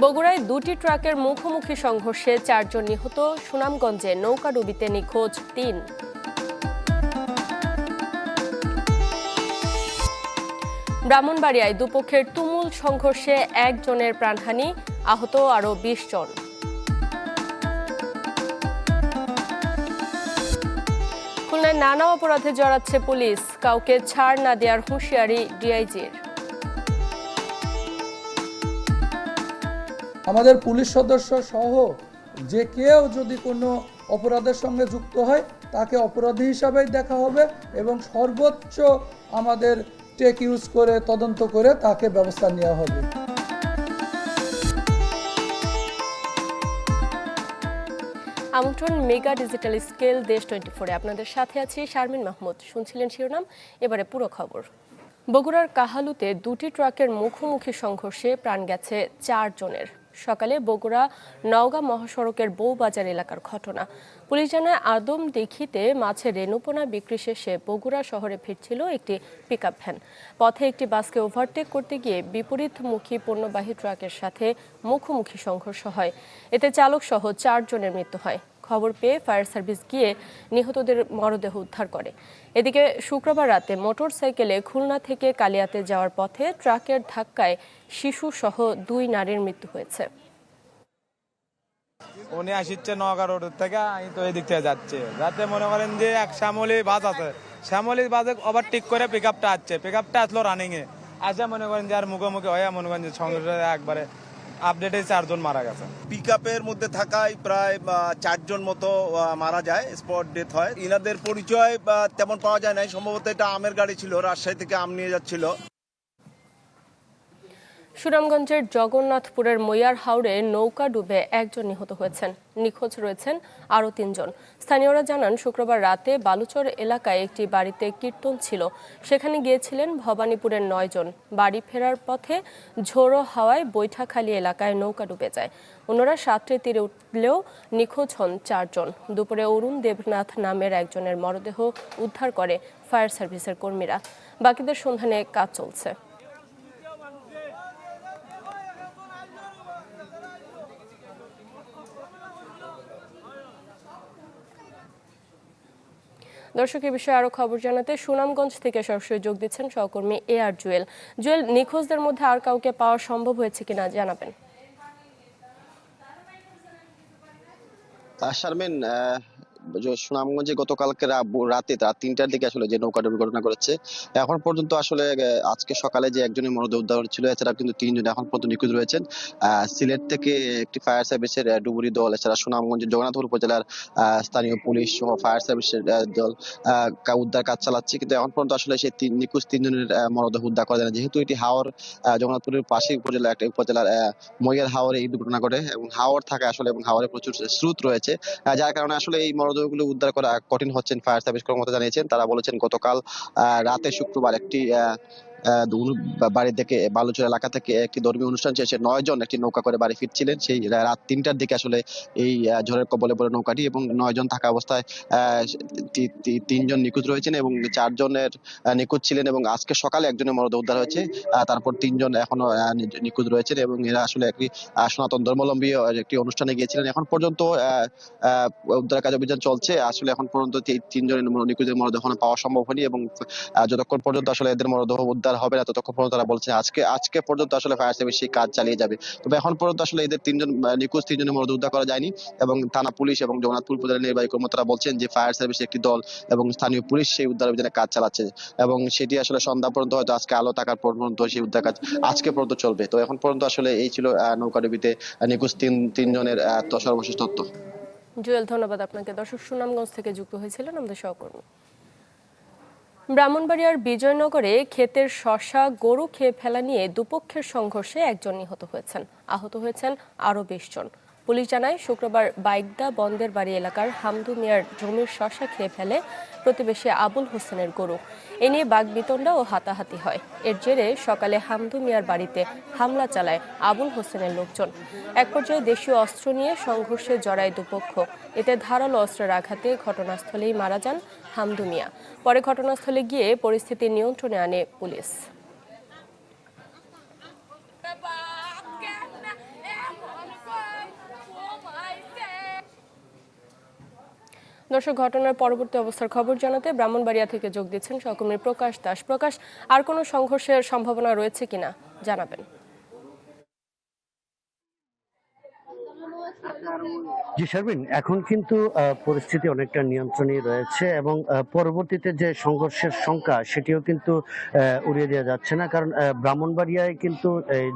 বগুড়ায় দুটি ট্রাকের মুখোমুখি সংঘর্ষে 4 জন নিহত। সুনামগঞ্জে নৌকাডুবিতে নিখোঁজ 3। ব্রাহ্মণবাড়িয়ায় দুপক্ষের তুমুল সংঘর্ষে 1 জনের প্রাণহানি, আহত আরও 20 জন। খুলনায় নানা অপরাধে জড়াচ্ছে পুলিশ, কাউকে ছাড় না দেওয়ার হুঁশিয়ারি ডিআইজির। আমাদের পুলিশ সদস্য সহ যে কেউ যদি কোনো অপরাধের সঙ্গে যুক্ত হয় তাকে অপরাধী হিসাবেই দেখা হবে এবং সর্বোচ্চ আমাদের টেক ইউজ করে তদন্ত করে তাকে ব্যবস্থা নেওয়া হবে। আমন্ত্রণ মেগা ডিজিটাল স্কেল দেশ 24-এ আপনাদের সাথে আছি শারমিন মাহমুদ। শুনছিলেন শিরোনাম, এবারে পুরো খবর। বগুড়ার কাহালুতে দুটি ট্রাকের মুখোমুখি সংঘর্ষে প্রাণ গেছে 4 জনের। সকালে বগুড়া নওগাঁ মহাসড়কের বউবাজার এলাকার ঘটনা। পুলিশ জানায় আদমদীঘিতে মাছের রেণুপোনা বিক্রি শেষে বগুড়া শহরে ফিরছিল একটি পিকআপ ভ্যান। পথে একটি বাসকে ওভারটেক করতে গিয়ে বিপরীতমুখী পণ্যবাহী ট্রাকের সাথে মুখোমুখি সংঘর্ষ হয়। এতে চালক সহ 4 জনের মৃত্যু হয়। খবর পেয়ে ফায়ার সার্ভিস গিয়ে নিহতদের মরদেহ উদ্ধার করে। এদিকে শুক্রবার রাতে মোটরসাইকেলে খুলনা থেকে কালিয়াতে যাওয়ার পথে ট্রাকের ধাক্কায় শিশু সহ 2 নারীর মৃত্যু হয়েছে। উনি আসছে নওগাঁ রোড থেকে, আমি তো এই দিক থেকে যাচ্ছে। রাতে মনে করেন যে এক শ্যামলী বাস আছে, শ্যামলী বাসে ওভারটেক করে পিকআপটা আসলো রানিং এ আসে, মনে করেন যে আর মুখোমুখি হয়ে মনে করেন যে সংঘর্ষে একবারে আপডেটে 4 জন মারা গেছে। পিকআপের মধ্যে থাকায় প্রায় 4 জন মতো মারা যায়, স্পট ডেথ হয়। ইনাদের পরিচয় তেমন পাওয়া যায় নাই, সম্ভবত এটা আমের গাড়ি ছিল, রাজশাহী থেকে আম নিয়ে যাচ্ছিল। সুনামগঞ্জের জগন্নাথপুরের মইয়ার হাওরে নৌকা ডুবে 1 জন নিহত হয়েছেন। নিখোঁজ রয়েছেন আরও 3 জন। স্থানীয়রা জানান, শুক্রবার রাতে বালুচর এলাকায় একটি বাড়িতে কীর্তন ছিল, সেখানে গিয়েছিলেন ভবানীপুরের 9 জন। বাড়ি ফেরার পথে ঝোড়ো হাওয়ায় বৈঠাখালী এলাকায় নৌকা ডুবে যায়। অন্যরা সাঁতরে তীরে উঠলেও নিখোঁজ হন 4 জন। দুপুরে অরুণ দেবনাথ নামের একজনের মরদেহ উদ্ধার করে ফায়ার সার্ভিসের কর্মীরা। বাকিদের সন্ধানে কাজ চলছে। দর্শক, এই বিষয়ে আরো খবর জানাতে সুনামগঞ্জ থেকে সরাসরি যোগ দিচ্ছেন সহকর্মী AR জুয়েল। জুয়েল, নিখোঁজদের মধ্যে আর কাউকে পাওয়া সম্ভব হয়েছে কিনা জানাবেন। শারমিন, সুনামগঞ্জে গতকালকে রাতে রাত 3টার দিকে আসলে যে নৌকা দুর্ঘটনা করেছে, এখন পর্যন্ত আসলে আজকে সকালে যে একজনের মরদেহ উদ্ধার ছিল, এছাড়া কিন্তু 3 জন এখন পর্যন্ত নিখোঁজ রয়েছেন। সিলেট থেকে একটি ফায়ার সার্ভিসের ডুবুরি দল, এছাড়া সুনামগঞ্জের জগন্নাথপুর উপজেলার স্থানীয় পুলিশ সহ ফায়ার সার্ভিসের দল উদ্ধার কাজ চালাচ্ছে, কিন্তু এখন পর্যন্ত আসলে সেই নিখোঁজ 3 জনের মরদেহ উদ্ধার করা যায় না, যেহেতু এটি হাওর জগন্নাথপুরের পাশে একটা উপজেলার মইয়ার হাওরে এই দুর্ঘটনা ঘটে এবং হাওর থাকে আসলে, এবং হাওরে প্রচুর স্রোত রয়েছে, যার কারণে আসলে এই মরদেহগুলো উদ্ধার করা কঠিন হচ্ছেন। ফায়ার সার্ভিস কর্মকর্তা জানিয়েছেন, তারা বলেছেন গতকাল রাতে শুক্রবার একটি বাড়ি থেকে বালুচর এলাকা থেকে একটি ধর্মীয় অনুষ্ঠান শেষে 9 জন একটি নৌকা করে বাড়ি ফিরছিলেন। সেই রাত 3টার দিকে আসলে এই ঝড়ের কবলে পড়ে নৌকাটি, এবং 9 জন থাকা অবস্থায় 3 জন নিখোঁজ রয়েছেন এবং 4 জনের নিখোঁজ ছিলেন, এবং আজকে সকালে একজনের মরদেহ উদ্ধার হয়েছে। তারপর 3 জন এখনো নিখোঁজ রয়েছেন এবং এরা আসলে একটি সনাতন ধর্মাবলম্বী একটি অনুষ্ঠানে গিয়েছিলেন। এখন পর্যন্ত উদ্ধার কাজ অভিযান চলছে। আসলে এখন পর্যন্ত 3 জনের নিখোঁজের মরদেহ পাওয়া সম্ভব হয়নি, এবং যতক্ষণ পর্যন্ত আসলে এদের মরদেহ উদ্ধার হবে না ততক্ষণ পর্যন্ত তারা বলছেন আজকে পর্যন্ত আসলে ফায়ার সার্ভিস সেই কাজ চালিয়ে যাবে। তবে এখন পর্যন্ত আসলে এদের 3 জন নিখোঁজ 3 জনের মরদেহ উদ্ধার করা যায়নি, এবং থানা পুলিশ এবং জগন্নাথপুর উপজেলা নির্বাহী কর্মকর্তারা বলছেন যে ফায়ার সার্ভিসের একটি দল এবং স্থানীয় পুলিশ সেই উদ্ধার অভিযানে কাজ চালাচ্ছে, এবং সেটি আসলে সন্ধ্যা পর্যন্ত, হয়তো আজকে আলো থাকার পর্যন্ত সেই উদ্ধার কাজ আজকে পর্যন্ত চলবে। তো এখন পর্যন্ত আসলে এই ছিল নৌকাডুবিতে নিখোঁজ 3 জনের সর্বশেষ তথ্য। জুয়েল, ধন্যবাদ আপনাকে। দর্শক, সুনামগঞ্জ থেকে যুক্ত হয়েছিলেন আমাদের সহকর্মী। ব্রাহ্মণবাড়িয়ার বিজয়নগরে ক্ষেতের শসা গরু খেয়ে ফেলা নিয়ে দুপক্ষের সংঘর্ষে 1 জন নিহত হয়েছেন, আহত হয়েছেন আরও 20 জন। পুলিশ জানায়, শুক্রবার বাইকদা বন্দের বাড়ি এলাকার হামদু মিয়ার জমির শসা খেয়ে ফেলে প্রতিবেশী আবুল হোসেনের গরু। এ নিয়ে বাগবিতণ্ডা ও হাতাহাতি হয়। এর জেরে সকালে হামদু মিয়ার বাড়িতে হামলা চালায় আবুল হোসেনের লোকজন। এক পর্যায়ে দেশীয় অস্ত্র নিয়ে সংঘর্ষে জড়ায় দুপক্ষ। এতে ধারালো অস্ত্রের আঘাতে ঘটনাস্থলেই মারা যান হামদু মিয়া। পরে ঘটনাস্থলে গিয়ে পরিস্থিতি নিয়ন্ত্রণে আনে পুলিশ। দর্শক, ঘটনার পরবর্তী অবস্থার খবর জানাতে ব্রাহ্মণবাড়িয়া থেকে যোগ দিচ্ছেন সহকর্মী প্রকাশ দাস। প্রকাশ, আর কোনো সংঘর্ষের সম্ভাবনা রয়েছে কিনা জানাবেন। জি শারমিন, এখন কিন্তু পরিস্থিতি অনেকটা নিয়ন্ত্রণে রয়েছে এবং পরবর্তীতে যে সংঘর্ষের শঙ্কা সেটিও কিন্তু উড়িয়ে দেওয়া যাচ্ছে না, কারণ ব্রাহ্মণবাড়িয়ায় কিন্তু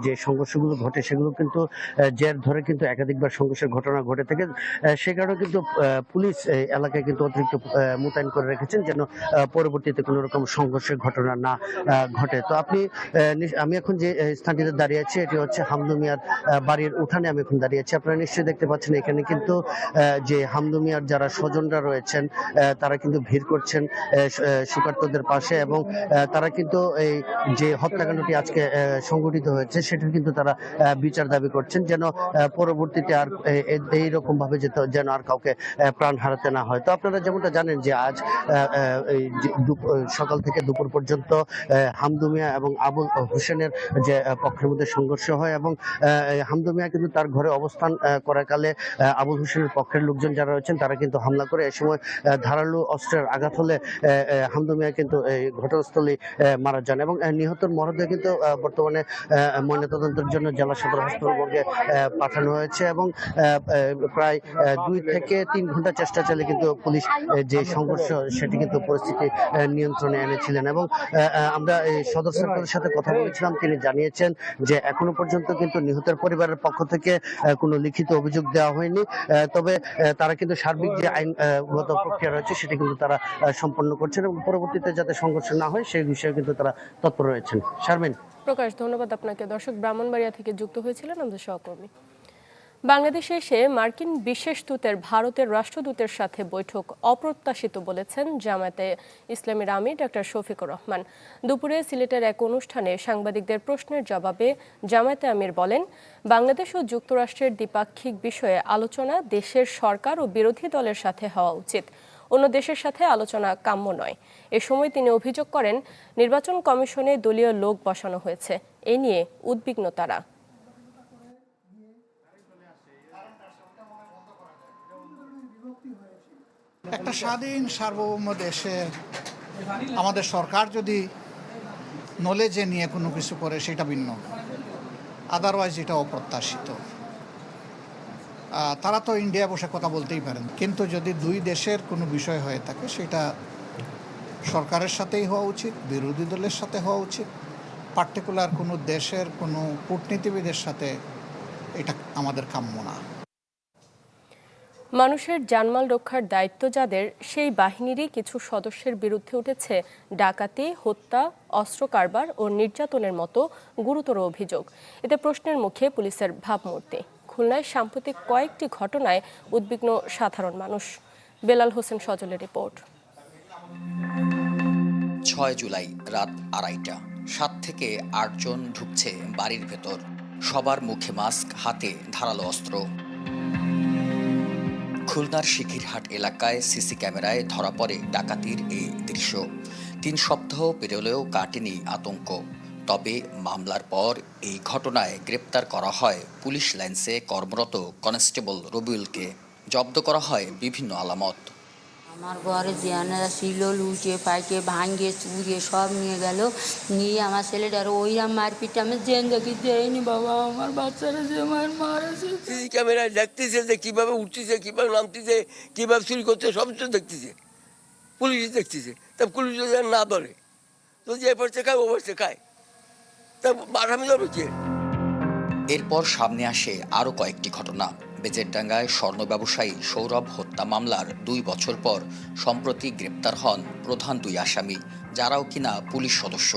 যে সংঘর্ষগুলো ঘটে সেগুলো কিন্তু জের ধরে কিন্তু একাধিকবার সংঘর্ষের ঘটনা ঘটে থাকে। সে কারণে কিন্তু পুলিশ এলাকায় কিন্তু অতিরিক্ত মোতায়েন করে রেখেছেন যেন পরবর্তীতে কোনো রকম সংঘর্ষের ঘটনা না ঘটে। তো আমি এখন যে স্থানটিতে দাঁড়িয়ে আছি এটি হচ্ছে হামদু মিয়ার বাড়ির উঠানে আমি এখন দাঁড়িয়ে আছি। আপনারা নিশ্চয়ই দেখতে পাচ্ছেন এখানে কিন্তু যে হামদু মিয়ার যারা স্বজনরা রয়েছেন তারা কিন্তু ভিড় করছেন শোকার্তদের পাশে এবং তারা কিন্তু এই যে হত্যাকাণ্ডটি আজকে সংঘটিত হয়েছে সেটার কিন্তু তারা বিচার দাবি করছেন, যেন পরবর্তীতে আর এইরকম ভাবে যেন আর কাউকে প্রাণ হারাতে না হয়। তো আপনারা যেমনটা জানেন যে আজ সকাল থেকে দুপুর পর্যন্ত হামদু মিয়া এবং আবুল হোসেনের যে পক্ষের মধ্যে সংঘর্ষ হয় এবং হামদু মিয়া কিন্তু তার ঘরে অবস্থান করাকালে আবুল হোসেনের পক্ষের লোকজন যারা রয়েছেন তারা কিন্তু হামলা করে। এ সময় ধারালো অস্ত্রের আঘাত হলে হামদু মিয়া কিন্তু ঘটনাস্থলে মারা যান এবং নিহতের মরদেহ কিন্তু বর্তমানে ময়নাতদন্তের জন্য জেলা সদর হাসপাতালে পাঠানো হয়েছে এবং প্রায় 2 থেকে 3 ঘন্টা চেষ্টা চালিয়ে কিন্তু পুলিশ যে সংঘর্ষ সেটি কিন্তু পরিস্থিতি নিয়ন্ত্রণে এনেছিলেন এবং আমরা সদর সার্কেলের সাথে কথা বলেছিলাম, তিনি জানিয়েছেন যে এখনো পর্যন্ত কিন্তু নিহতের পরিবারের পক্ষ থেকে কোনো লিখিত অভিযোগ দেওয়া হয়নি, তবে তারা কিন্তু সার্বিক যে আইনগত প্রক্রিয়া রয়েছে সেটি কিন্তু তারা সম্পন্ন করছেন এবং পরবর্তীতে যাতে সংঘর্ষ না হয় সেই বিষয়ে কিন্তু তারা তৎপর রয়েছেন। শারমিন। প্রকাশ, ধন্যবাদ আপনাকে। দর্শক, ব্রাহ্মণবাড়িয়া থেকে যুক্ত হয়েছিলেন আমাদের সহকর্মী। বাংলাদেশে এসে মার্কিন বিশেষ দূতের ভারতের রাষ্ট্রদূতের সাথে বৈঠক অপ্রত্যাশিত বলেছেন জামায়াতে ইসলামীর আমির ডক্টর শফিকুর রহমান। দুপুরে সিলেটের এক অনুষ্ঠানে সাংবাদিকদের প্রশ্নের জবাবে জামায়াতে আমির বলেন, বাংলাদেশ ও যুক্তরাষ্ট্রের দ্বিপাক্ষিক বিষয়ে আলোচনা দেশের সরকার ও বিরোধী দলের সাথে হওয়া উচিত, অন্য দেশের সাথে আলোচনা কাম্য নয়। এ সময় তিনি অভিযোগ করেন, নির্বাচন কমিশনে দলীয় লোক বসানো হয়েছে, এ নিয়ে উদ্বিগ্ন তারা। একটা স্বাধীন সার্বভৌম দেশে আমাদের সরকার যদি নলেজে নিয়ে কোনো কিছু করে সেটা ভিন্ন, আদারওয়াইজ এটা অপ্রত্যাশিত। তারা তো ইন্ডিয়া বসে কথা বলতেই পারেন, কিন্তু যদি দুই দেশের কোনো বিষয় হয়ে থাকে সেটা সরকারের সাথেই হওয়া উচিত, বিরোধী দলের সাথে হওয়া উচিত, পার্টিকুলার কোনো দেশের কোনো কূটনীতিবিদের সাথে এটা আমাদের কাম্য না। মানুষের জানমাল রক্ষার দায়িত্ব যাদের, সেই বাহিনীরই কিছু সদস্যের বিরুদ্ধে উঠেছে ডাকাতি, হত্যা, অস্ত্র কারবার ও নির্যাতনের মতো গুরুতর অভিযোগ। এতে প্রশ্নের মুখে পুলিশের ভাবমূর্তি। খুলনায় সাম্প্রতিক কয়েকটি ঘটনায় উদ্বিগ্ন সাধারণ মানুষ। বেলাল হোসেন সজলের রিপোর্ট। 6 জুলাই রাত 2:30, 7 থেকে 8 জন ঢুকছে বাড়ির ভেতর, সবার মুখে মাস্ক, হাতে ধারালো অস্ত্র। খুলনার শিখিরহাট এলাকায় সিসি ক্যামেরায় ধরা পড়ে ডাকাতির এই দৃশ্য। 3 সপ্তাহ পেরোলেও কাটেনি আতঙ্ক। তবে মামলার পর এই ঘটনায় গ্রেপ্তার করা হয় পুলিশ লাইন্সে কর্মরত কনস্টেবল রবিউলকে। জব্দ করা হয় বিভিন্ন আলামত। আমার ঘরে জিয়ানারা ছিল, লুটে পাইকে ভাঙ্গে চুরিয়ে সব নিয়ে গেল। নিয়ে আমার ছেলেটার ওইরাম মারপিট আমি জেন্দাকি দেয়নি বাবা, আমার বাচ্চারা যে মারেছে। সিসি ক্যামেরায় দেখতেছে যে কিভাবে উঠতেছে, কিভাবে নামতেছে, কিভাবে চুরি করছে, সব তো দেখতেছে, পুলিশ দেখতেছে। তা পুলিশ যদি না ধরে তো যে পড়ছে খায় ও পড়ছে খায়, তা আসামি ধরবে কে? এরপর সামনে আসে আরও কয়েকটি ঘটনা। বেজেরডাঙ্গায় স্বর্ণ ব্যবসায়ী সৌরভ হত্যা মামলার 2 বছর পর সম্প্রতি গ্রেপ্তার হন প্রধান 2 আসামি, যারাও কিনা পুলিশ সদস্য।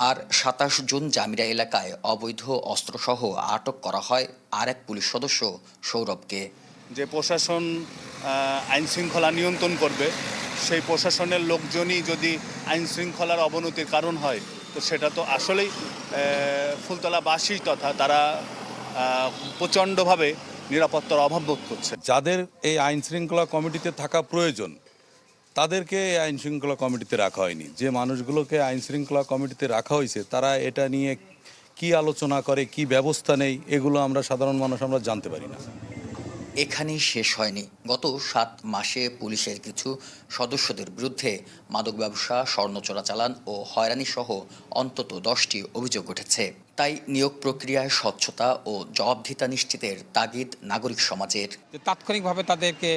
আর 27 জুন জামিরা এলাকায় অবৈধ অস্ত্রসহ আটক করা হয় আরেক পুলিশ সদস্য সৌরভকে। যে প্রশাসন আইন শৃঙ্খলা নিয়ন্ত্রণ করবে, সেই প্রশাসনের লোকজনই যদি আইন শৃঙ্খলার অবনতির কারণ হয়, তো সেটা তো আসলেই ফুলতলাবাসী তথা তারা প্রচণ্ডভাবে নিরাপত্তার অভাব বোধ করছে। যাদের এই আইন শৃঙ্খলা কমিটিতে থাকা প্রয়োজন তাদেরকে এই আইন শৃঙ্খলা কমিটিতে রাখা হয়নি। যে মানুষগুলোকে আইন শৃঙ্খলা কমিটিতে রাখা হয়েছে তারা এটা নিয়ে কি আলোচনা করে, কি ব্যবস্থা নেই, এগুলো আমরা সাধারণ মানুষ আমরা জানতে পারি না। এখানেই শেষ হয়নি। গত 7 মাসে পুলিশের কিছু সদস্যদের বিরুদ্ধে মাদক ব্যবসা, স্বর্ণ চোরাচালান ও হয়রানি সহ অন্তত 10টি অভিযোগ উঠেছে। তাই নিয়োগ প্রক্রিয়ায় স্বচ্ছতা ও জবাবদিহিতা নিশ্চিতের তাগিদ নাগরিক সমাজের। তাৎক্ষণিকভাবে তাদেরকে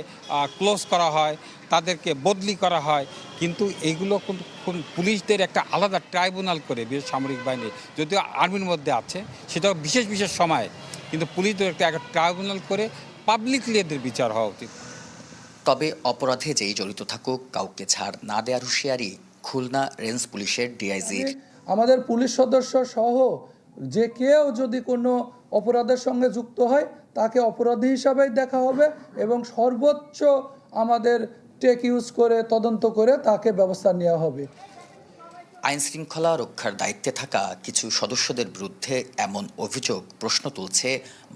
ক্লোজ করা হয়, তাদেরকে বদলি করা হয়, কিন্তু এইগুলো পুলিশদের একটা আলাদা ট্রাইব্যুনাল করে সামরিক বাহিনী যদিও আর্মির মধ্যে আছে, সেটাও বিশেষ বিশেষ সময়, কিন্তু পুলিশদের একটা ট্রাইব্যুনাল করে পাবলিকলি এদের বিচার হওয়া উচিত। তবে অপরাধে যেই জড়িত থাকুক কাউকে ছাড় না দেওয়ার হুঁশিয়ারি খুলনা রেঞ্জ পুলিশের ডিআইজির। আমাদের পুলিশ সদস্য সহ যে কেউ যদি কোনো অপরাধের সঙ্গে যুক্ত হয় তাকে অপরাধী হিসাবেই দেখা হবে এবং সর্বোচ্চ আমাদের টেক ইউজ করে তদন্ত করে তাকে ব্যবস্থা নেওয়া হবে। আইন শৃঙ্খলা রক্ষার দায়িত্বে থাকা কিছু সদস্যদের বিরুদ্ধে এমন অভিযোগ প্রশ্ন তুলছে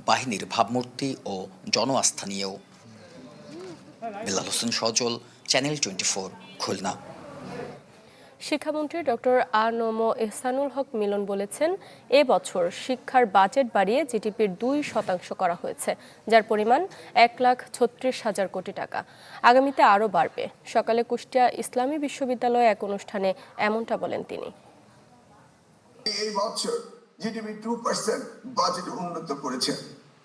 বাহিনীর ভাবমূর্তি ও জনআস্থা নিয়েও। বেলাল হোসেন সজল, চ্যানেল 24, খুলনা। শিক্ষামন্ত্রী ডক্টর আ.ন.ম এহসানুল হক মিলন বলেছেন, এবছর শিক্ষার বাজেট বাড়িয়ে জিডিপির 2% করা হয়েছে, যার পরিমাণ 1,36,000 কোটি টাকা। আগামীতে আরও বাড়বে। সকালে কুষ্টিয়া ইসলামী বিশ্ববিদ্যালয়ে এক অনুষ্ঠানে এমনটা বলেন তিনি। এই বছর জিডিপি 2% বাজেট উন্নত করেছে,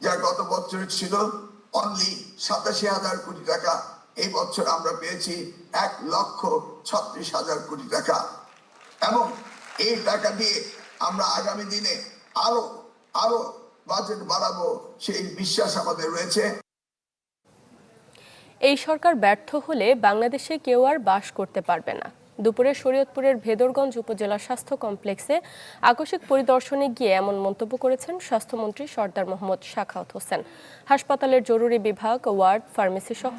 যা গত বছর ছিল অনলি 87,000 কোটি টাকা। এই বছর আমরা পেয়েছি 1,36,000 কোটি টাকা এবং এই টাকা দিয়ে আমরা আগামী দিনে আরো বাজেট বাড়াবো, সেই বিশ্বাস আমাদের রয়েছে। এই সরকার ব্যর্থ হলে বাংলাদেশে কেউ আর বাস করতে পারবে না। দুপুরে শরীয়তপুরের ভেদরগঞ্জ উপজেলা স্বাস্থ্য কমপ্লেক্সে আকস্মিক পরিদর্শনে গিয়ে এমন মন্তব্য করেছেন স্বাস্থ্যমন্ত্রী সরদার মোহাম্মদ সাখাওয়াত হোসেন। হাসপাতালের জরুরি বিভাগ, ওয়ার্ড, ফার্মেসি সহ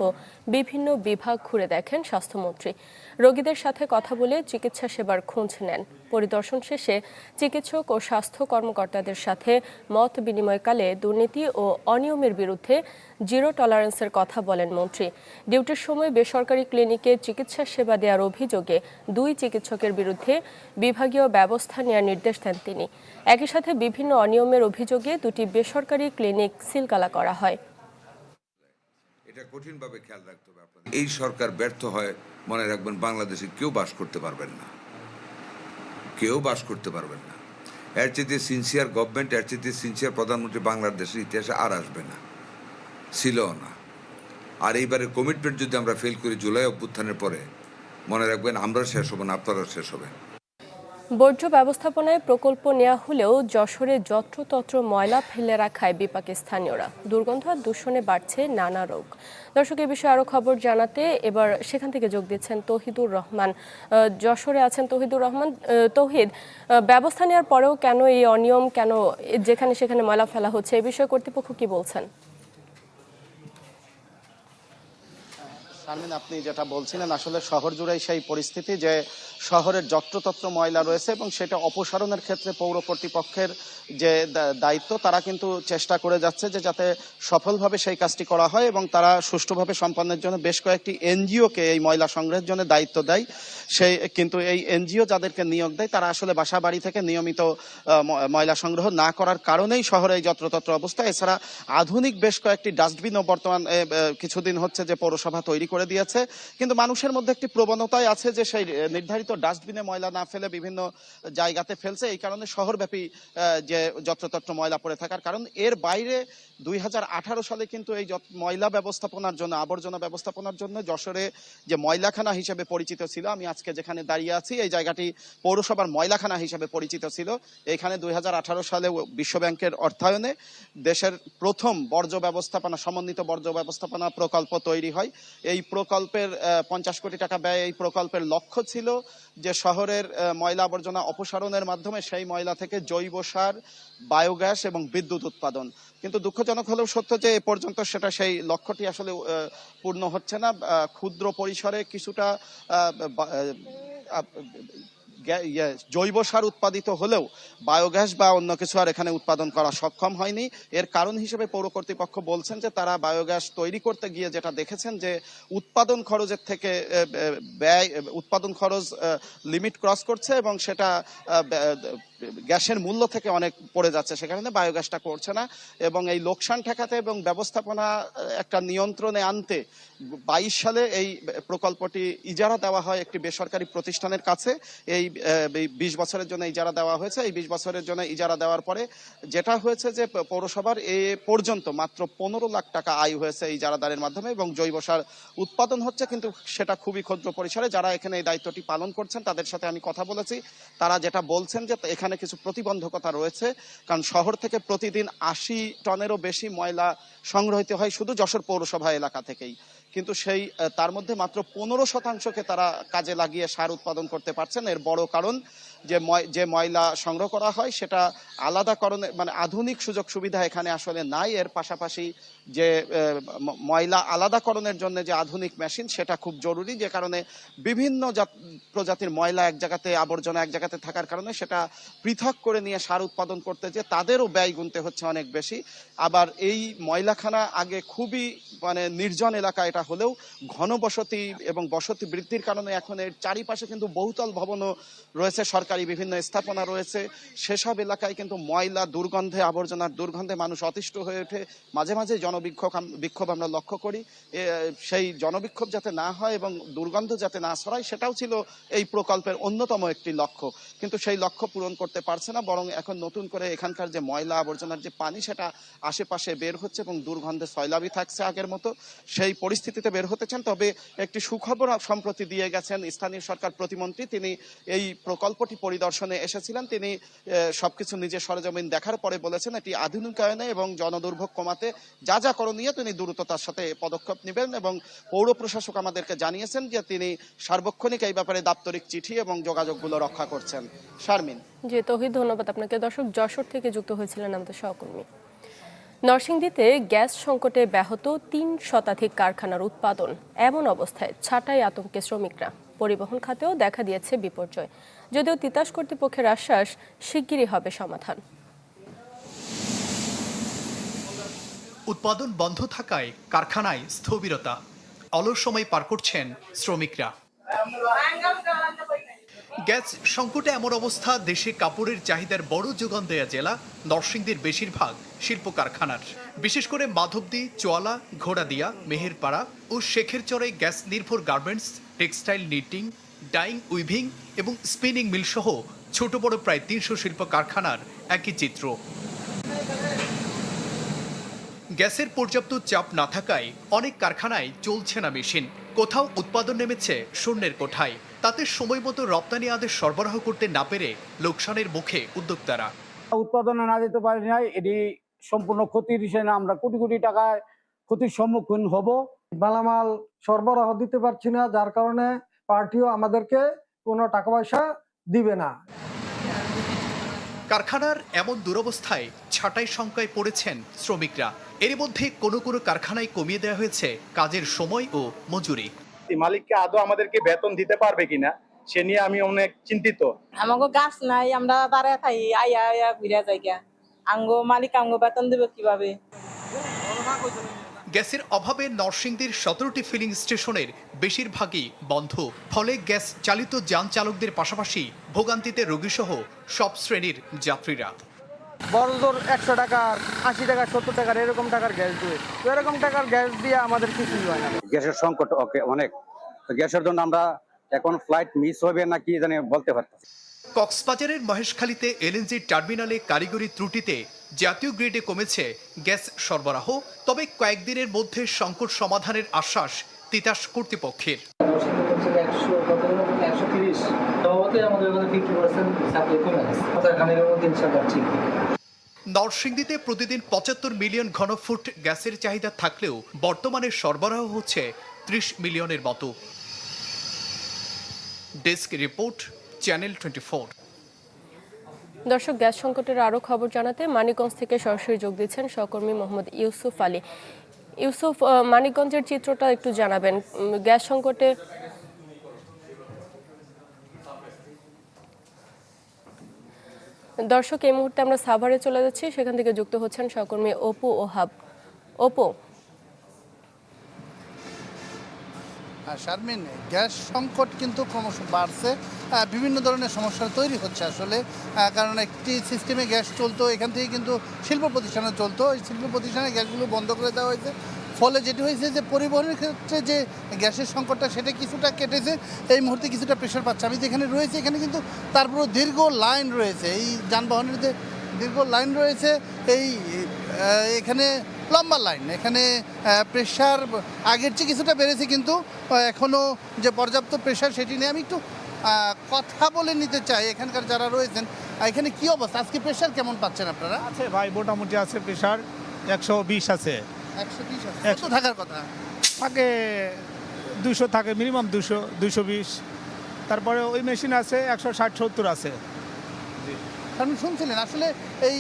বিভিন্ন বিভাগ ঘুরে দেখেন স্বাস্থ্যমন্ত্রী। রোগীদের সাথে কথা বলে চিকিৎসা সেবার খোঁজ নেন। পরিদর্শন শেষে চিকিৎসক ও স্বাস্থ্য কর্মকর্তাদের সাথে মত বিনিময়কালে দুর্নীতি ও অনিয়মের বিরুদ্ধে জিরো টলারেন্সের কথা বলেন মন্ত্রী। ডিউটির সময় বেসরকারি ক্লিনিকে চিকিৎসা সেবা দেওয়ার অভিযোগে 2 চিকিৎসকের বিরুদ্ধে বিভাগীয় ব্যবস্থা নেওয়ার নির্দেশ দেন তিনি। একই সাথে বিভিন্ন অনিয়মের অভিযোগে 2টি বেসরকারি ক্লিনিক সিলগালা করা হয়। এটা কঠিনভাবে খেয়াল রাখতে হবে আপনাদের। এই সরকার ব্যর্থ হয়, মনে রাখবেন বাংলাদেশে কেউ বাস করতে পারবেন না, কেউ বাস করতে পারবেন না। এর চেয়ে সিনসিয়ার গভর্নমেন্ট, এর চেয়ে সিনসিয়ার প্রধানমন্ত্রী বাংলাদেশের ইতিহাসে আর আসবে না, ছিলও না। আর এইবারের কমিটমেন্ট যদি আমরা ফেল করি জুলাই অভ্যুত্থানের পরে, মনে রাখবেন আমরা শেষ হব না, আপনারাও শেষ হবেন। বর্জ্য ব্যবস্থাপনায় প্রকল্প নেওয়া হলেও যশোরে যত্রতত্র ময়লা ফেলে রাখায় বিপাকে স্থানীয়রা। দুর্গন্ধ আর দূষণে বাড়ছে নানা রোগ। দর্শক, এই বিষয়ে আরো খবর জানাতে এবার সেখান থেকে যোগ দিচ্ছেন তৌহিদুর রহমান। যশোরে আছেন তৌহিদুর রহমান। তৌহিদ, ব্যবস্থা নেওয়ার পরেও কেন এই অনিয়ম, কেন যেখানে সেখানে ময়লা ফেলা হচ্ছে, এই বিষয়ে কর্তৃপক্ষ কি বলছেন? শারমিন, আপনি যেটা বলছিলেন আসলে শহর জুড়েই সেই পরিস্থিতি যে শহরের যত্রতত্র ময়লা রয়েছে এবং সেটা অপসারণের ক্ষেত্রে পৌর কর্তৃপক্ষের যে দায়িত্ব, তারা কিন্তু চেষ্টা করে যাচ্ছে যে যাতে সফলভাবে সেই কাজটি করা হয় এবং তারা সুষ্ঠুভাবে সম্পন্নের জন্য বেশ কয়েকটি এনজিওকে এই ময়লা সংগ্রহের জন্য দায়িত্ব দেয়। সেই কিন্তু এই এনজিও যাদেরকে নিয়োগ দেয় তারা আসলে বাসা বাড়ি থেকে নিয়মিত ময়লা সংগ্রহ না করার কারণেই শহরে এই যত্রতত্র অবস্থা। এছাড়া আধুনিক বেশ কয়েকটি ডাস্টবিনও বর্তমান কিছুদিন হচ্ছে যে পৌরসভা তৈরি করে দিয়েছে, কিন্তু মানুষের মধ্যে একটি প্রবণতাই আছে যে সেই নির্ধারিত ডাস্টবিনে ময়লা না ফেলে বিভিন্ন জায়গাতে ফেলছে। এই কারণে শহরব্যাপী যে যত্রতত্র ময়লা পড়ে থাকার কারণ। এর বাইরে 2018 সালে কিন্তু এই ময়লা ব্যবস্থাপনার জন্য, আবর্জনা ব্যবস্থাপনার জন্য যশোরে যে ময়লাখানা হিসেবে পরিচিত ছিল, আমি আজকে যেখানে দাঁড়িয়ে আছি এই জায়গাটি পৌরসভার ময়লাখানা হিসেবে পরিচিত ছিল। এখানে 2018 সালে বিশ্বব্যাংকের অর্থায়নে দেশের প্রথম বর্জ্য ব্যবস্থাপনা, সমন্বিত বর্জ্য ব্যবস্থাপনা প্রকল্প তৈরি হয়। এই প্রকল্পের 50 কোটি টাকা ব্যয়। এই প্রকল্পের লক্ষ্য ছিল যে শহরের ময়লা আবর্জনা অপসারণের মাধ্যমে সেই ময়লা থেকে জৈব সার, বায়োগ্যাস এবং বিদ্যুৎ উৎপাদন। কিন্তু দুঃখজনক হলেও সত্য যে এ পর্যন্ত সেটা সেই লক্ষ্যটি আসলে পূর্ণ হচ্ছে না। ক্ষুদ্র পরিসরে কিছুটা জৈব সার উৎপাদিত হলেও বায়োগ্যাস বা অন্য কিছু আর এখানে উৎপাদন করা সক্ষম হয়নি। এর কারণ হিসেবে পৌর কর্তৃপক্ষ বলছেন যে তারা বায়োগ্যাস তৈরি করতে গিয়ে যেটা দেখেছেন যে উৎপাদন খরচের থেকে উৎপাদন খরচ লিমিট ক্রস করছে এবং সেটা গ্যাসের মূল্য থেকে অনেক পড়ে যাচ্ছে, সে কারণে বায়োগ্যাসটা করছে না। এবং এই লোকসান ঠেকাতে এবং ব্যবস্থাপনা একটা নিয়ন্ত্রণে আনতে 22 সালে এই প্রকল্পটি ইজারা দেওয়া হয় একটি বেসরকারি প্রতিষ্ঠানের কাছে। এই 20 বছরের জন্য ইজারা দেওয়া হয়েছে। এই 20 বছরের জন্য ইজারা দেওয়ার পরে যেটা হয়েছে যে পৌরসভার এ পর্যন্ত মাত্র 15 লাখ টাকা আয় হয়েছে এই ইজারাদারের মাধ্যমে, এবং জৈব সার উৎপাদন হচ্ছে, কিন্তু সেটা খুবই ক্ষুদ্র পরিসরে। যারা এখানে এই দায়িত্বটি পালন করছেন তাদের সাথে আমি কথা বলেছি, তারা যেটা বলছেন যে এখানে কিছু প্রতিবন্ধকতা রয়েছে, কারণ শহর থেকে প্রতিদিন 80 টনেরও বেশি ময়লা সংগ্রহিত হয় শুধু যশোর পৌরসভা এলাকা থেকেই, কিন্তু সেই তার মধ্যে মাত্র 15% তারা কাজে লাগিয়ে সার উৎপাদন করতে পারছেন। এর বড় কারণ যে ময়লা সংগ্রহ করা হয় সেটা আলাদাকরণে মানে আধুনিক সুযোগ সুবিধা এখানে আসলে নাই। এর পাশাপাশি যে ময়লা আলাদাকরণের জন্য যে আধুনিক মেশিন সেটা খুব জরুরি, যে কারণে বিভিন্ন প্রজাতির ময়লা এক জায়গাতে, আবর্জনা এক জায়গাতে থাকার কারণে সেটা পৃথক করে নিয়ে সার উৎপাদন করতে যে তাদেরও ব্যয় গুনতে হচ্ছে অনেক বেশি। আবার এই ময়লাখানা আগে খুবই মানে নির্জন এলাকা এটা হলেও ঘনবসতি এবং বসতি বৃদ্ধির কারণে এখন এর চারিপাশে কিন্তু বহুতল ভবনও রয়েছে, সরকারি বিভিন্ন স্থাপনা রয়েছে। সেসব এলাকায় কিন্তু ময়লা দুর্গন্ধে, আবর্জনার দুর্গন্ধে মানুষ অতিষ্ঠ হয়ে ওঠে। মাঝে মাঝে জনবিক্ষোভ আমরা লক্ষ্য করি। সেই জনবিক্ষোভ যাতে না হয় এবং দুর্গন্ধ যাতে না ছড়ায় সেটাও ছিল এই প্রকল্পের অন্যতম একটি লক্ষ্য, কিন্তু সেই লক্ষ্য পূরণ করতে পারছে না। বরং এখন নতুন করে এখানকার যে ময়লা আবর্জনার যে পানি সেটা আশেপাশে বের হচ্ছে এবং দুর্গন্ধে সয়লাবি থাকছে আগের মতো। সেই পরিস্থিতিতে বের হতে চান। তবে একটি সুখবর সম্প্রতি দিয়ে গেছেন স্থানীয় সরকার প্রতিমন্ত্রী, তিনি এই প্রকল্পটি পরিদর্শনে এসেছিলেন। তিনি সবকিছু নিজে সরেজমিন দেখার পরে বলেছেন এটি আধুনিকায়নে এবং জনদুর্ভোগ কমাতে যা যা করণীয় তিনি দ্রুততার সাথে পদক্ষেপ নেবেন, এবং পৌর প্রশাসক আমাদেরকে জানিয়েছেন যে তিনি সার্বক্ষণিক এই ব্যাপারে দাপ্তরিক চিঠি এবং যোগাযোগগুলো রক্ষা করছেন। শারমিন। জি তৌহিদ, ধন্যবাদ আপনাকে। দর্শক, যশোর থেকে যুক্ত হয়েছিলেন আমাদের সহকর্মী। নরসিংদীতে গ্যাস সংকটে ব্যাহত 3 শতাধিক কারখানার উৎপাদন। এমন অবস্থায় ছাঁটাই আতঙ্কে শ্রমিকরা। পরিবহন খাতেও দেখা দিয়েছে বিপর্যয়, যদিও তিতাস কর্তৃপক্ষের আশ্বাস শিগগিরই হবে সমাধান। উৎপাদন বন্ধ থাকায় কারখানায় স্থবিরতা, অলস সময় পার করছেন শ্রমিকরা। গ্যাস সংকটে এমন অবস্থা, দেশে কাপড়ের চাহিদার বড় যোগান দেয়া জেলা নরসিংদীর বেশিরভাগ শিল্প কারখানার। বিশেষ করে মাধবদী, চোয়ালা, ঘোড়াদিয়া, মেহেরপাড়া ও শেখেরচরে গ্যাস নির্ভর garments, textile, knitting, dyeing, weaving এবং স্পিনিং মিল সহ ছোট বড় প্রায় 300 শিল্প কারখানার একই চিত্র। গ্যাসের পর্যাপ্ত চাপ না থাকায় অনেক কারখানায় চলছে না মেশিন। কোথাও উৎপাদন নেমেছে শূন্যের কোঠায়। তাতে সময় মতো রপ্তানি আদেশ সরবরাহ করতে না পেরে লোকসানের মুখে উদ্যোক্তারা। উৎপাদনে না যেতে পারি নাই, এটি সম্পূর্ণ ক্ষতির হিসেবে আমরা কোটি কোটি টাকায় ক্ষতির সম্মুখীন হব। মালামাল সরবরাহ দিতে পারছি না, যার কারণে পার্টিও আমাদেরকে কোনো টাকা পয়সা দিবে না। কারখানার এমন দুরবস্থায় ছাঁটাই শঙ্কায় পড়েছেন শ্রমিকরা। এর মধ্যে কোনো কোনো কারখানায় কমিয়ে দেওয়া হয়েছে কাজের সময় ও মজুরি। মালিককে আদৌ আমাদেরকে বেতন দিতে পারবে কিনা সে নিয়ে আমি অনেক চিন্তিত। আমাকে গাছ নাই, আমরা দাঁড়ায় খাই, আইয়া আইয়া ঘুরে যাই। আঙ্গো মালিক আঙ্গো বেতন দেবে কিভাবে? গ্যাসের অভাবে নরসিংদীর 17টি ফিলিং স্টেশনের বেশিরভাগই বন্ধ। ফলে গ্যাস চালিত যান চালকদের পাশাপাশি ভোগান্তিতে রোগীসহ সব শ্রেণীর যাত্রীরা। বড় জোর 100 টাকার, 80 টাকা, 70 টাকার এরকম টাকার গ্যাস দিয়ে, তো এরকম টাকার গ্যাস দিয়ে আমাদের কিছুই হয় না। গ্যাসের সংকট অনেক, তো গ্যাসের জন্য আমরা এখন ফ্লাইট মিস হবে না কি জানি বলতে পারতেছি। কক্সবাজারের মহেশখালীতে এলএনজি টার্মিনালে কারিগরি ত্রুটিতে জাতীয় গ্রিডে কমেছে গ্যাস সরবরাহ। তবে কয়েকদিনের মধ্যে সংকট সমাধানের আশ্বাস তিতাস কর্তৃপক্ষের। নরসিংদীতে প্রতিদিন 75 মিলিয়ন ঘনফুট গ্যাসের চাহিদা থাকলেও বর্তমানে সরবরাহ হচ্ছে 30 মিলিয়নের মতো। Desk report, channel 24। দর্শক, গ্যাস সংকটের আরও খবর জানাতে মানিকগঞ্জ থেকে সরাসরি যোগ দিচ্ছেন সহকর্মী মোহাম্মদ ইউসুফ আলী। ইউসুফ, মানিকগঞ্জের চিত্রটা একটু জানাবেন। গ্যাস সংকটে দর্শক, এই মুহূর্তে আমরা সাভারে চলে যাচ্ছি, সেখান থেকে যুক্ত হচ্ছেন সহকর্মী অপু ওহাব। অপু। শারমিন, গ্যাস সংকট কিন্তু ক্রমশ বাড়ছে, বিভিন্ন ধরনের সমস্যা তৈরি হচ্ছে আসলে, কারণ একটি সিস্টেমে গ্যাস চলতো, এখান থেকে কিন্তু শিল্প প্রতিষ্ঠানে চলতো, এই শিল্প প্রতিষ্ঠানে গ্যাসগুলো বন্ধ করে দেওয়া হয়েছে। ফলে যেটি হয়েছে যে পরিবহনের ক্ষেত্রে যে গ্যাসের সংকটটা সেটা কিছুটা কেটেছে, এই মুহূর্তে কিছুটা প্রেশার পাচ্ছে। আমি যেখানে রয়েছে এখানে কিন্তু তারপরেও দীর্ঘ লাইন রয়েছে, এই যানবাহনের যে দীর্ঘ লাইন রয়েছে, এই এখানে লম্বা লাইন, এখানে প্রেশার আগের চেয়ে কিছুটা বেড়েছে, কিন্তু এখনও যে পর্যাপ্ত প্রেশার সেটি নিয়ে আমি একটু কথা বলে নিতে চাই। এখানকার যারা রয়েছেন, এখানে কি অবস্থা, আজকে প্রেশার কেমন পাচ্ছেন আপনারা? আছে ভাই, মোটামুটি আছে, প্রেশার 120 আছে। 120 আছে, কত থাকার কথা? থাকে 200 থাকে, মিনিমাম 200 220। তারপরে ওই মেশিন আছে 160-70 আছে। আপনি শুনছিলেন আসলে এই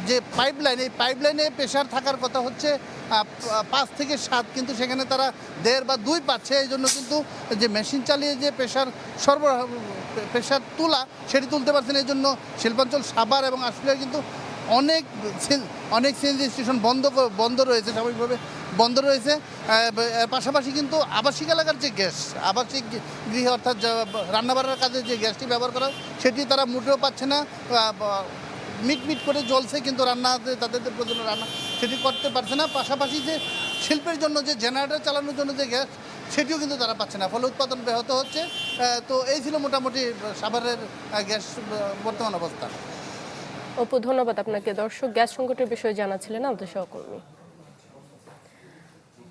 যে পাইপলাইন, এই পাইপলাইনে প্রেশার থাকার কথা হচ্ছে 5 থেকে 7, কিন্তু সেখানে তারা 1.5 বা 2 পাচ্ছে। এই জন্য কিন্তু যে মেশিন চালিয়ে যে প্রেশার সরবরাহ, প্রেশার তোলা সেটি তুলতে পারছেন। এই জন্য শিল্পাঞ্চল সাভার এবং আশুলিয়ায় কিন্তু অনেক সিএনজি স্টেশন বন্ধ রয়েছে, স্বাভাবিকভাবে বন্ধ রয়েছে। পাশাপাশি কিন্তু আবাসিক এলাকার যে গ্যাস, আবাসিক গৃহে অর্থাৎ রান্নাবান্নার কাজে যে গ্যাসটি ব্যবহার করা হয় সেটি তারা মোটেও পাচ্ছে না। মিট করে জ্বলছে, কিন্তু রান্নাতে তাদের প্রয়োজন রান্না সেটি করতে পারছে না। পাশাপাশি যে শিল্পের জন্য যে জেনারেটর চালানোর জন্য যে গ্যাস সেটিও কিন্তু তারা পাচ্ছে না, ফলে উৎপাদন ব্যাহত হচ্ছে। তো এই ছিল মোটামুটি সাভারের গ্যাস বর্তমান অবস্থা। অপু, ধন্যবাদ আপনাকে। দর্শক, গ্যাস সংকটের বিষয়ে জানাচ্ছিলেন আমাদের সহকর্মী।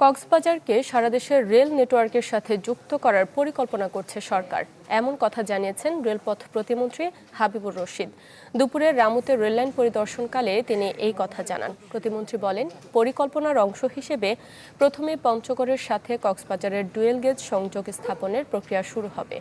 কক্সবাজারকে সারা দেশের রেল নেটওয়ার্কের সাথে যুক্ত করার পরিকল্পনা করছে সরকার, এমন কথা জানিয়েছেন রেলপথ প্রতিমন্ত্রী হাবিবুর রশিদ। দুপুরে রামুতে রেললাইন পরিদর্শনকালে তিনি এই কথা জানান। প্রতিমন্ত্রী বলেন, পরিকল্পনার অংশ হিসেবে প্রথমে পঞ্চগড়ের সাথে কক্সবাজারের ডুয়েল গেজ সংযোগ স্থাপনের প্রক্রিয়া শুরু হবে।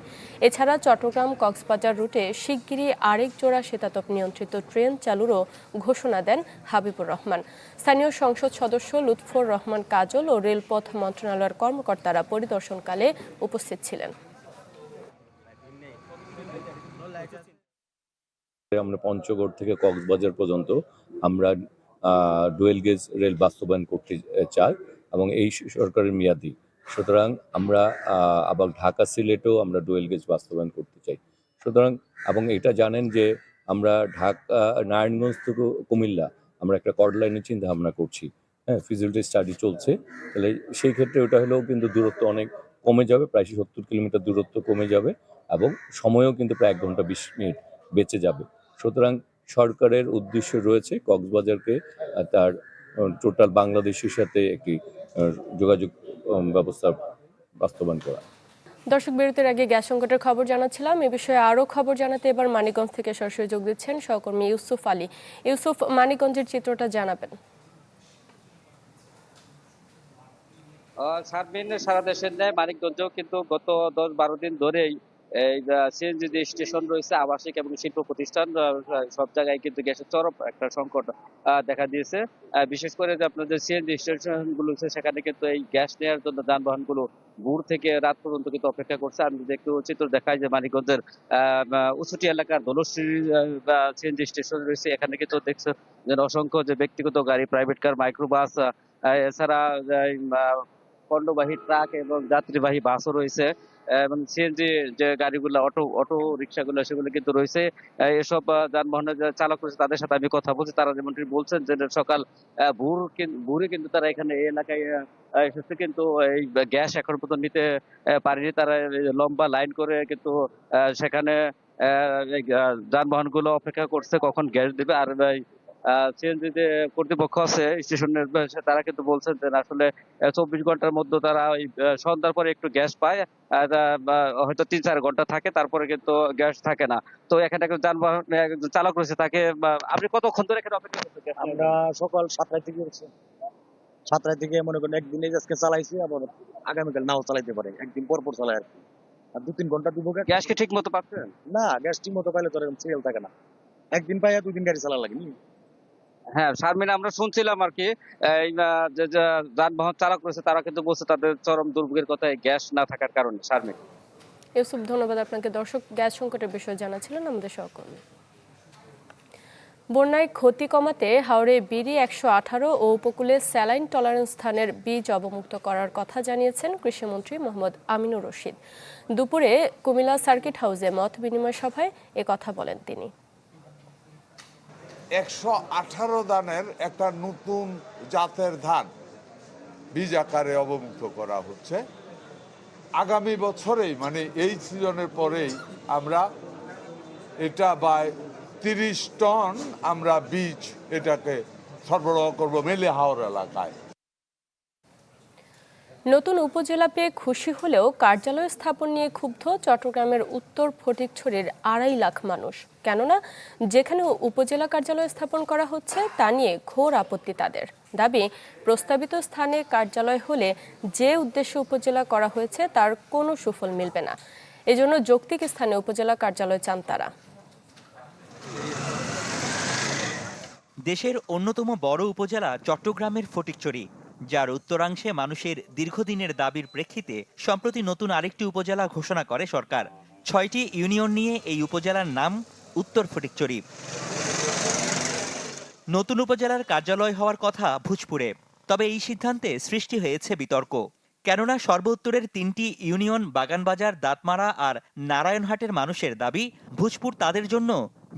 এছাড়া চট্টগ্রাম কক্সবাজার রুটে শিগগিরই আরেক জোড়া শীতাতপ নিয়ন্ত্রিত ট্রেন চালুরও ঘোষণা দেন হাবিবুর রহমান। স্থানীয় সংসদ সদস্য লুৎফর রহমান কাজল ও রেলপথ মন্ত্রণালয়ের কর্মকর্তারা পরিদর্শনকালে উপস্থিত ছিলেন। আমরা পঞ্চগড় থেকে কক্সবাজার পর্যন্ত আমরা ডুয়েল গেজ রেল বাস্তবায়ন করতে চাই এবং এই সরকারের মেয়াদি। সুতরাং আমরা আবার ঢাকা সিলেটেও আমরা ডুয়েল গেজ বাস্তবায়ন করতে চাই। সুতরাং এবং এটা জানেন যে আমরা ঢাকা নারায়ণগঞ্জ থেকে কুমিল্লা আমরা একটা কর্ড লাইনের চিন্তা ভাবনা করছি, হ্যাঁ, ফিজিবিলিটি স্টাডি চলছে। তাহলে সেই ক্ষেত্রে ওটা হলেও কিন্তু দূরত্ব অনেক কমে যাবে, প্রায় 70 কিলোমিটার দূরত্ব কমে যাবে এবং সময়ও কিন্তু প্রায় 1 ঘন্টা 20 মিনিট বেঁচে যাবে। সুতরাং সরকারের উদ্দেশ্য রয়েছে কক্সবাজারকে তার টোটাল বাংলাদেশের সাথে একটি যোগাযোগ ব্যবস্থা বাস্তবায়ন করা। দর্শক, বিরতির আগে গ্যাস সংকটের খবর জানাচ্ছিলাম। এ বিষয়ে আরও খবর জানাতে এবার মানিকগঞ্জ থেকে সরাসরি যোগ দিচ্ছেন সহকর্মী ইউসুফ আলী। ইউসুফ, মানিকগঞ্জের চিত্রটা জানাবেন। শারমিন, সারা দেশের ন্যায় মানিকগঞ্জেও কিন্তু গত 10-12 দিন ধরেই এই সিএনজি যে স্টেশন রয়েছে, আবাসিক এবং শিল্প প্রতিষ্ঠান, সব জায়গায় কিন্তু গ্যাসের চরম একটা সংকট দেখা দিয়েছে। বিশেষ করে যে আপনাদের সিএনজি স্টেশনগুলো আছে সেখানে কিন্তু এই গ্যাস নেওয়ার জন্য যানবাহনগুলো ভোর থেকে রাত পর্যন্ত কিন্তু অপেক্ষা করছে। আমি যদি একটু চিত্র দেখাই যে মানিকগঞ্জের উঁচুটি এলাকার ধনুশ্রী সিএনজি স্টেশন রয়েছে, এখানে কিন্তু দেখছেন যে অসংখ্য যে ব্যক্তিগত গাড়ি, প্রাইভেট কার, মাইক্রোবাস, এছাড়া পণ্যবাহী ট্রাক এবং যাত্রীবাহী বাসও রয়েছে এবং সিএনজি যে গাড়িগুলো, অটো রিক্সাগুলো সেগুলো কিন্তু রয়েছে। এসব যানবাহনের যারা চালক রয়েছে তাদের সাথে আমি কথা বলছি, তারা যেমনটি বলছেন যে সকাল ভোরে কিন্তু তারা এখানে এই এলাকায় এসেছে, কিন্তু এই গ্যাস এখন পর্যন্ত নিতে পারেনি। তারা লম্বা লাইন করে কিন্তু সেখানে যানবাহনগুলো অপেক্ষা করছে কখন গ্যাস দেবে। আর সিএনজি যে কর্তৃপক্ষ আছে স্টেশনের, তারা কিন্তু বলছেন যে আসলে 24 ঘন্টার মধ্যে তারা ওই সন্ধ্যার পরে একটু গ্যাস পায়, হয়তো 3-4 ঘন্টা থাকে, তারপরে কিন্তু গ্যাস থাকে না। তো এখানে একজন যানবাহন চালক রয়েছে, তাকে আপনি কতক্ষণ ধরে এখানে অপেক্ষা করছেন? আমরা সকাল 7টা থেকে 7টা থেকে মনে করেন একদিনে আজকে চালাইছি, আবার আগামীকাল নাও চালাইতে পারে, একদিন পর পর চালাই আর 2-3 ঘন্টা দিব। গ্যাস কি ঠিক মতো পাচ্ছেন? না, গ্যাস ঠিক মতো পাইলে তো এরকম সিরিয়াল থাকে না, একদিন পাইয়া 2 দিন গাড়ি চালা লাগেনি। হ্যাঁ শারমিন, আমরা শুনছিলাম আর কি এই যে যানবাহন চালক রয়েছে তারা কিন্তু বলছে তাদের চরম দুর্ভোগের কথা গ্যাস না থাকার কারণে। শারমিন, ইউসুফ, ধন্যবাদ আপনাকে। দর্শক, গ্যাস সংকটের বিষয়ে জানাচ্ছিলেন আমাদের সহকর্মী। বন্যায় ক্ষতি কমাতে হাওরে বিড়ি 118 ও উপকূলে স্যালাইন টলারেন্স স্থানের বীজ অবমুক্ত করার কথা জানিয়েছেন কৃষিমন্ত্রী মোহাম্মদ আমিনুর রশিদ। দুপুরে কুমিল্লা সার্কিট হাউসে মত বিনিময় সভায় কথা বলেন তিনি। 118 দানের একটা নতুন জাতের ধান বীজ আকারে অবমুক্ত করা হচ্ছে। আগামী বছরেই মানে এই সিজনের পরেই আমরা এটা বাই 30 টন আমরা বীজ এটাকে সরবরাহ করব মেলে হাওর এলাকায়। নতুন উপজেলা পেয়ে খুশি হলেও কার্যালয় স্থাপন নিয়ে ক্ষুব্ধ চট্টগ্রামের উত্তর ফটিকছড়ির 2.5 লাখ মানুষ। কেননা যেখানে উপজেলা কার্যালয় স্থাপন করা হচ্ছে তা নিয়ে ঘোর আপত্তি তাদের। দাবি, প্রস্তাবিত স্থানে কার্যালয় হলে যে উদ্দেশ্যে উপজেলা করা হয়েছে তার কোনো সুফল মিলবে না। এজন্য যৌক্তিক স্থানে উপজেলা কার্যালয় চান তারা। দেশের অন্যতম বড় উপজেলা চট্টগ্রামের ফটিকছড়ি, যার উত্তরাংশে মানুষের দীর্ঘদিনের দাবির প্রেক্ষিতে সম্প্রতি নতুন আরেকটি উপজেলা ঘোষণা করে সরকার। 6টি ইউনিয়ন নিয়ে এই উপজেলার নাম উত্তর ফটিকছড়ি। নতুন উপজেলার কার্যালয় হওয়ার কথা ভূজপুরে, তবে এই সিদ্ধান্তে সৃষ্টি হয়েছে বিতর্ক। কেননা সর্বোত্তরের 3টি ইউনিয়ন বাগানবাজার, দাঁতমারা আর নারায়ণহাটের মানুষের দাবি ভূজপুর তাদের জন্য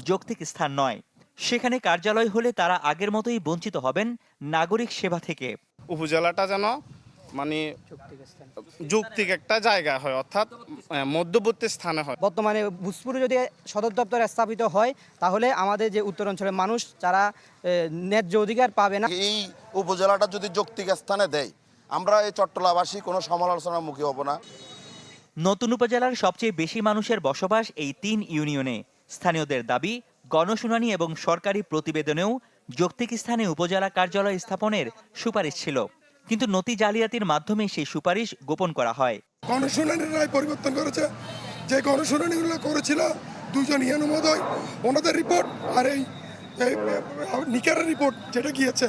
যৌক্তিক স্থান নয়। সেখানে কার্যালয় হলে তারা আগের মতোই বঞ্চিত হবেন নাগরিক সেবা থেকে। উপজেলাটা যেন মানে যৌক্তিক একটা জায়গা হয়, অর্থাৎ মধ্যবর্তী স্থানে হয়। বর্তমানে ভূজপুরে যদি সদর দপ্তর স্থাপিত হয় তাহলে আমাদের যে উত্তরাঞ্চলের মানুষ যারা ন্যায্য অধিকার পাবে না। এই উপজেলাটা যদি যৌক্তিক স্থানে দেয় আমরা এই চট্টলাবাসী কোনো সমালোচনার মুখে হব না। নতুন উপজেলার সবচেয়ে বেশি মানুষের বসবাস এই 3 ইউনিয়নে। স্থানীয়দের দাবি, গণশুনানি এবং সরকারি প্রতিবেদনেও যৌক্তিক স্থানে উপজেলা কার্যালয় স্থাপনের সুপারিশ ছিল, কিন্তু নথি জালিয়াতির মাধ্যমে সেই সুপারিশ গোপন করা হয়। গণশুনানির রায় পরিবর্তন করেছে। যে গণশুনানিগুলো করেছিল 2 জন ইয়ানু মহোদয়, ওনাদের রিপোর্ট আর এই নিকারের রিপোর্ট যেটা গিয়েছে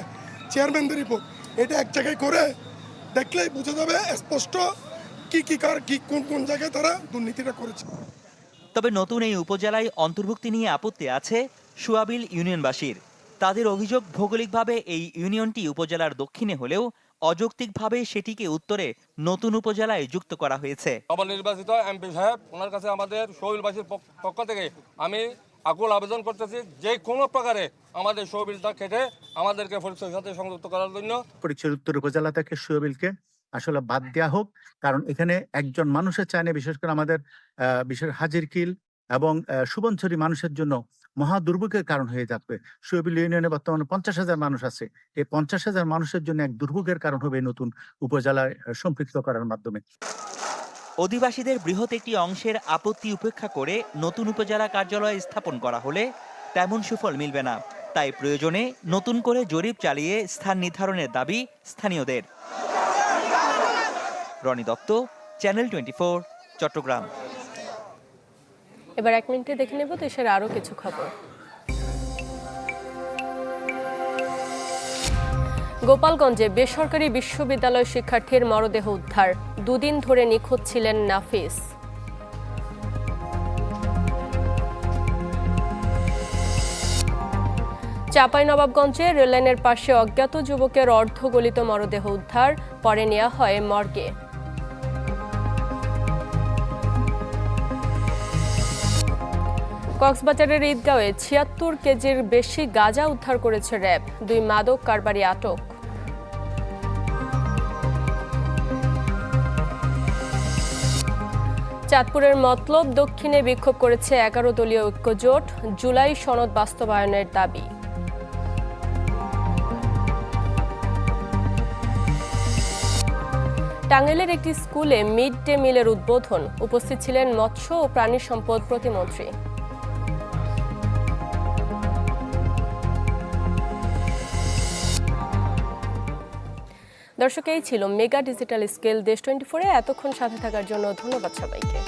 চেয়ারম্যানদের রিপোর্ট, এটা এক জায়গায় করে দেখলেই বোঝা যাবে স্পষ্ট কি কোন জায়গায় তারা দুর্নীতিটা করেছে। তবে নতুন এই উপজেলায় অন্তর্ভুক্তি নিয়ে আপত্তি আছে সুয়াবিল ইউনিয়নবাসীর। তাদের অভিযোগ, ভৌগোলিকভাবে এই ইউনিয়নটি উপজেলার দক্ষিণে হলেও অযৌক্তিকভাবে সেটিকে উত্তরে নতুন উপজেলায় যুক্ত করা হয়েছে। নবনির্বাচিত এমপি সাহেব, ওনার কাছে আমাদের সুয়াবিলবাসীর পক্ষ থেকে আমি আকুল আবেদন করতেছি যে কোনো প্রকারে আমাদের সুয়াবিলটা কেটে আমাদেরকে ফরিদপুরের সাথে সংযুক্ত করার জন্য। ফরিদপুর উত্তর উপজেলা থেকে সুয়াবিলকে আসলে বাদ দেওয়া হোক, কারণ এখানে একজন মানুষের চায় না, বিশেষ করে আমাদের বিশেষ হাজিরকিল এবং সুবনছড়ি মানুষের জন্য মহা দুর্ভোগের কারণ হয়ে যাবে। সুয়াবিল ইউনিয়নে বর্তমানে 50,000 মানুষ আছে। এই 50,000 মানুষের জন্য এক দুর্ভোগের কারণ হবে নতুন উপজেলায় সম্পৃক্ত করার মাধ্যমে। অধিবাসীদের বৃহৎ একটি অংশের আপত্তি উপেক্ষা করে নতুন উপজেলা কার্যালয় স্থাপন করা হলে তেমন সুফল মিলবে না। তাই প্রয়োজনে নতুন করে জরিপ চালিয়ে স্থান নির্ধারণের দাবি স্থানীয়দের। রনি দত্ত, চ্যানেল 24, চট্টগ্রাম। এবার 1 মিনিটে দেখে নেব দেশের আরো কিছু খবর। গোপালগঞ্জে বেসরকারি বিশ্ববিদ্যালয় শিক্ষার্থীর মরদেহ উদ্ধার। 2 দিন ধরে নিখোঁজ ছিলেন নাফিস। চাঁপাইনবাবগঞ্জে রেললাইনের পাশে অজ্ঞাত যুবকের অর্ধগলিত মরদেহ উদ্ধার, পরে নেওয়া হয় মর্গে। কক্সবাজারের ঈদগাঁওয়ে 76 কেজির বেশি গাঁজা উদ্ধার করেছে র্যাব। 2 মাদক কারবারি আটক। চাঁদপুরের মতলব দক্ষিণে বিক্ষোভ করেছে 11 দলীয় ঐক্যজোট। জুলাই সনদ বাস্তবায়নের দাবি। টাঙ্গাইলের একটি স্কুলে মিড ডে মিলের উদ্বোধন। উপস্থিত ছিলেন মৎস্য ও প্রাণী সম্পদ প্রতিমন্ত্রী। দর্শক, এই ছিল মেগা ডিজিটাল স্কেল দেশ 24-এ। এতক্ষণ সাথে থাকার জন্য ধন্যবাদ সবাইকে।